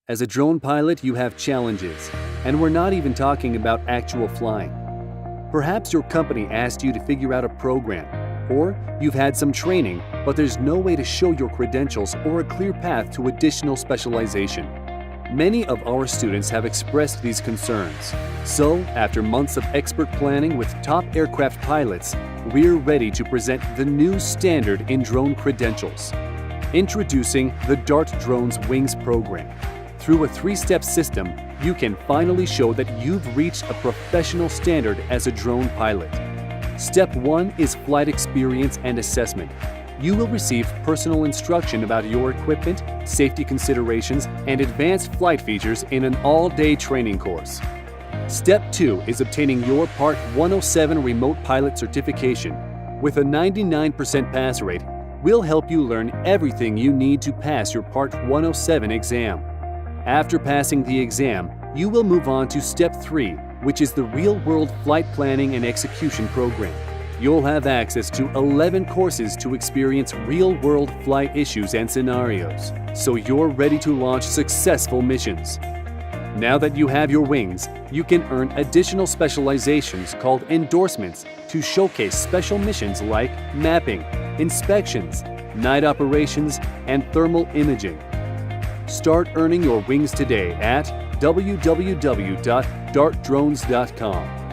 As a drone pilot, you have challenges, and we're not even talking about actual flying. Perhaps your company asked you to figure out a program, or you've had some training, but there's no way to show your credentials or a clear path to additional specialization. Many of our students have expressed these concerns. So, after months of expert planning with top aircraft pilots, we're ready to present the new standard in drone credentials. Introducing the DARTdrones Wings program. Through a 3-step system, you can finally show that you've reached a professional standard as a drone pilot. Step 1 is flight experience and assessment. You will receive personal instruction about your equipment, safety considerations, and advanced flight features in an all-day training course. Step 2 is obtaining your Part 107 remote pilot certification. With a 99% pass rate, we'll help you learn everything you need to pass your Part 107 exam. After passing the exam, you will move on to Step 3, which is the real-world flight planning and execution program. You'll have access to 11 courses to experience real-world flight issues and scenarios, so you're ready to launch successful missions. Now that you have your wings, you can earn additional specializations called endorsements to showcase special missions like mapping, inspections, night operations, and thermal imaging. Start earning your wings today at www.dartdrones.com.